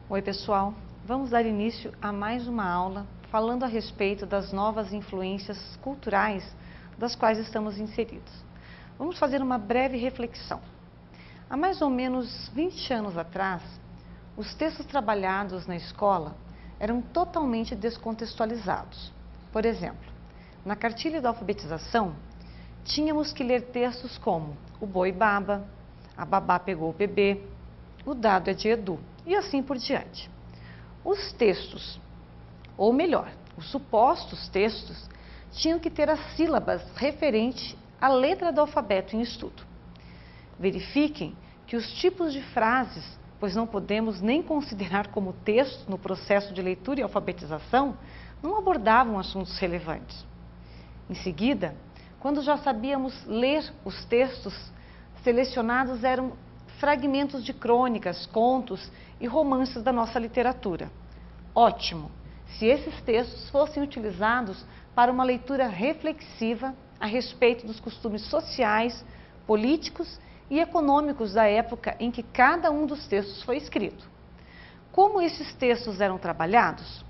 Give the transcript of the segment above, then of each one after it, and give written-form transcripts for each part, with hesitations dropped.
Oi pessoal, vamos dar início a mais uma aula falando a respeito das novas influências culturais das quais estamos inseridos. Vamos fazer uma breve reflexão. Há mais ou menos 20 anos atrás, os textos trabalhados na escola eram totalmente descontextualizados. Por exemplo, na cartilha da alfabetização, tínhamos que ler textos como o boi baba, a babá pegou o bebê, o dado é de Edu e assim por diante. Os textos, ou melhor, os supostos textos, tinham que ter as sílabas referentes à letra do alfabeto em estudo. Verifiquem que os tipos de frases, pois não podemos nem considerar como texto no processo de leitura e alfabetização, não abordavam assuntos relevantes. Em seguida, quando já sabíamos ler os textos, selecionados eram fragmentos de crônicas, contos e romances da nossa literatura. Ótimo, se esses textos fossem utilizados para uma leitura reflexiva a respeito dos costumes sociais, políticos e econômicos da época em que cada um dos textos foi escrito. Como esses textos eram trabalhados?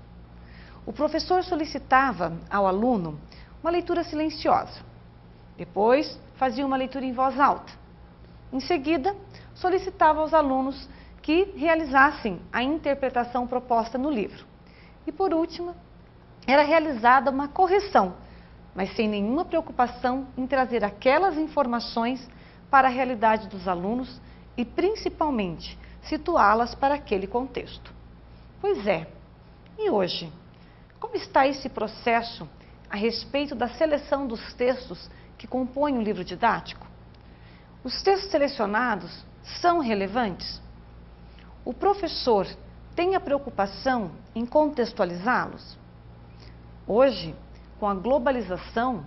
O professor solicitava ao aluno uma leitura silenciosa. Depois, fazia uma leitura em voz alta. Em seguida, solicitava aos alunos que realizassem a interpretação proposta no livro. E por último, era realizada uma correção, mas sem nenhuma preocupação em trazer aquelas informações para a realidade dos alunos e principalmente situá-las para aquele contexto. Pois é, e hoje? Como está esse processo a respeito da seleção dos textos que compõem o livro didático? Os textos selecionados são relevantes? O professor tem a preocupação em contextualizá-los? Hoje, com a globalização,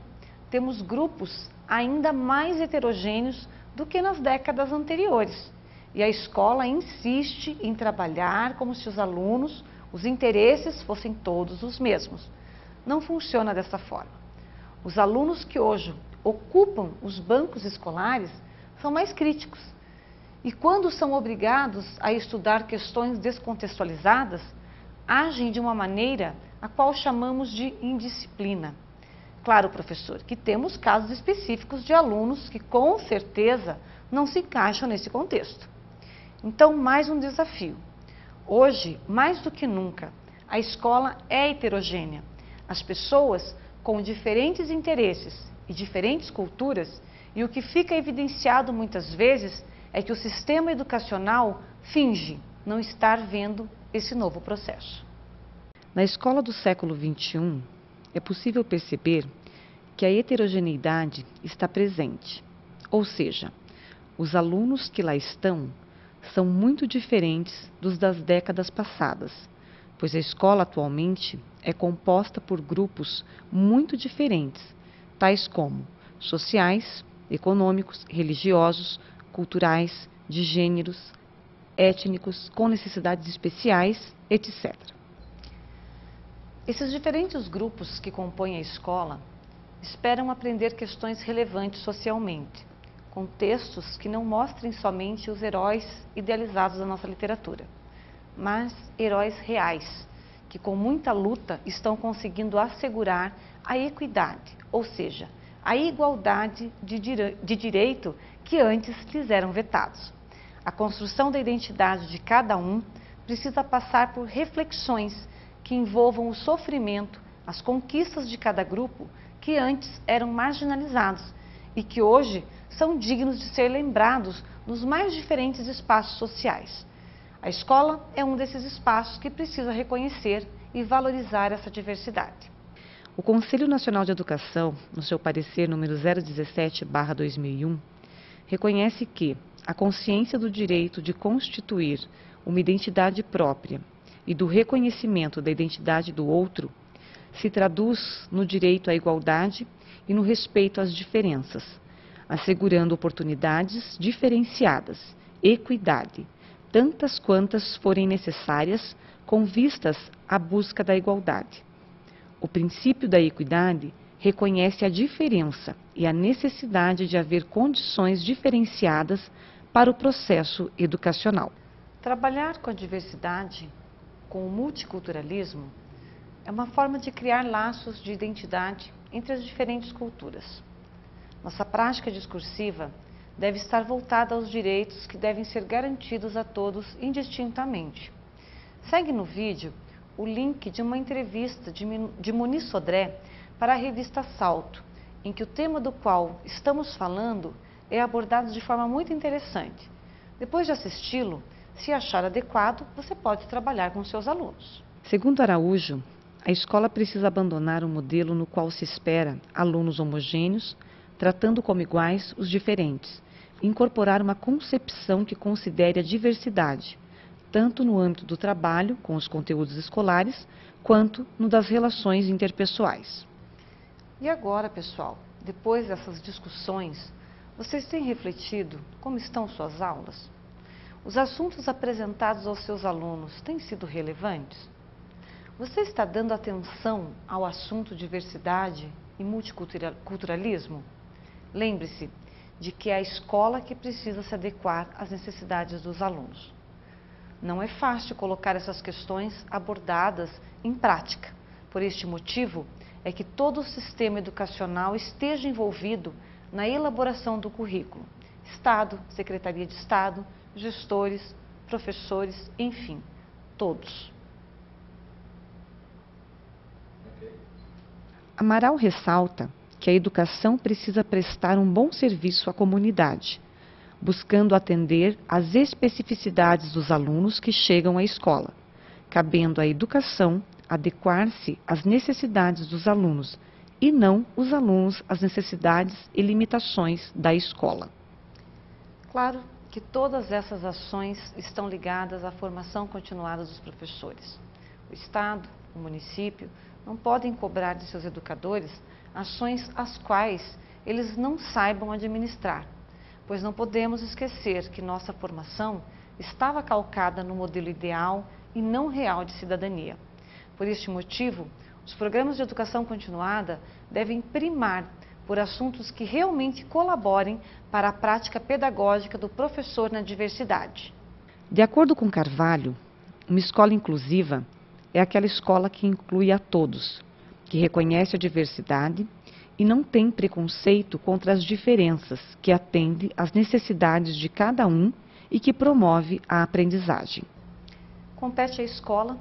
temos grupos ainda mais heterogêneos do que nas décadas anteriores. E a escola insiste em trabalhar como se os alunos, os interesses fossem todos os mesmos. Não funciona dessa forma. Os alunos que hoje ocupam os bancos escolares são mais críticos. E quando são obrigados a estudar questões descontextualizadas, agem de uma maneira a qual chamamos de indisciplina. Claro, professor, que temos casos específicos de alunos que com certeza não se encaixam nesse contexto. Então, mais um desafio. Hoje, mais do que nunca, a escola é heterogênea. As pessoas com diferentes interesses e diferentes culturas, e o que fica evidenciado muitas vezes é que o sistema educacional finge não estar vendo esse novo processo. Na escola do século XXI, é possível perceber que a heterogeneidade está presente, ou seja, os alunos que lá estão são muito diferentes dos das décadas passadas, pois a escola atualmente é composta por grupos muito diferentes, tais como sociais, econômicos, religiosos, culturais, de gêneros, étnicos, com necessidades especiais, etc. Esses diferentes grupos que compõem a escola esperam aprender questões relevantes socialmente, com textos que não mostrem somente os heróis idealizados da nossa literatura, mas heróis reais, que com muita luta estão conseguindo assegurar a equidade, ou seja, a igualdade de direito que antes lhes eram vetados. A construção da identidade de cada um precisa passar por reflexões que envolvam o sofrimento, as conquistas de cada grupo que antes eram marginalizados e que hoje são dignos de ser lembrados nos mais diferentes espaços sociais. A escola é um desses espaços que precisa reconhecer e valorizar essa diversidade. O Conselho Nacional de Educação, no seu parecer número 017/2001, reconhece que a consciência do direito de constituir uma identidade própria e do reconhecimento da identidade do outro se traduz no direito à igualdade e no respeito às diferenças, assegurando oportunidades diferenciadas, equidade, tantas quantas forem necessárias com vistas à busca da igualdade. O princípio da equidade reconhece a diferença e a necessidade de haver condições diferenciadas para o processo educacional. Trabalhar com a diversidade com o multiculturalismo é uma forma de criar laços de identidade entre as diferentes culturas. Nossa prática discursiva deve estar voltada aos direitos que devem ser garantidos a todos indistintamente. Segue no vídeo o link de uma entrevista de Muniz Sodré para a revista Salto, em que o tema do qual estamos falando é abordado de forma muito interessante. Depois de assisti-lo, se achar adequado, você pode trabalhar com seus alunos. Segundo Araújo, a escola precisa abandonar um modelo no qual se espera alunos homogêneos, tratando como iguais os diferentes, e incorporar uma concepção que considere a diversidade, tanto no âmbito do trabalho com os conteúdos escolares, quanto no das relações interpessoais. E agora, pessoal, depois dessas discussões, vocês têm refletido como estão suas aulas? Os assuntos apresentados aos seus alunos têm sido relevantes? Você está dando atenção ao assunto diversidade e multiculturalismo? Lembre-se de que é a escola que precisa se adequar às necessidades dos alunos. Não é fácil colocar essas questões abordadas em prática. Por este motivo, é que todo o sistema educacional esteja envolvido na elaboração do currículo. Estado, Secretaria de Estado, gestores, professores, enfim, todos. Amaral ressalta que a educação precisa prestar um bom serviço à comunidade, buscando atender às especificidades dos alunos que chegam à escola, cabendo à educação adequar-se às necessidades dos alunos e não os alunos às necessidades e limitações da escola. Claro que todas essas ações estão ligadas à formação continuada dos professores. O Estado, o município, não podem cobrar de seus educadores ações as quais eles não saibam administrar, pois não podemos esquecer que nossa formação estava calcada no modelo ideal e não real de cidadania. Por este motivo, os programas de educação continuada devem primar por assuntos que realmente colaborem para a prática pedagógica do professor na diversidade. De acordo com Carvalho, uma escola inclusiva é aquela escola que inclui a todos, que reconhece a diversidade e não tem preconceito contra as diferenças, que atende às necessidades de cada um e que promove a aprendizagem. Compete à escola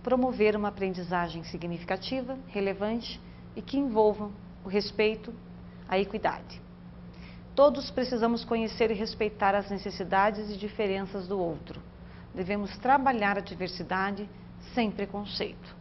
promover uma aprendizagem significativa, relevante e que envolva o respeito, a equidade. Todos precisamos conhecer e respeitar as necessidades e diferenças do outro. Devemos trabalhar a diversidade sem preconceito.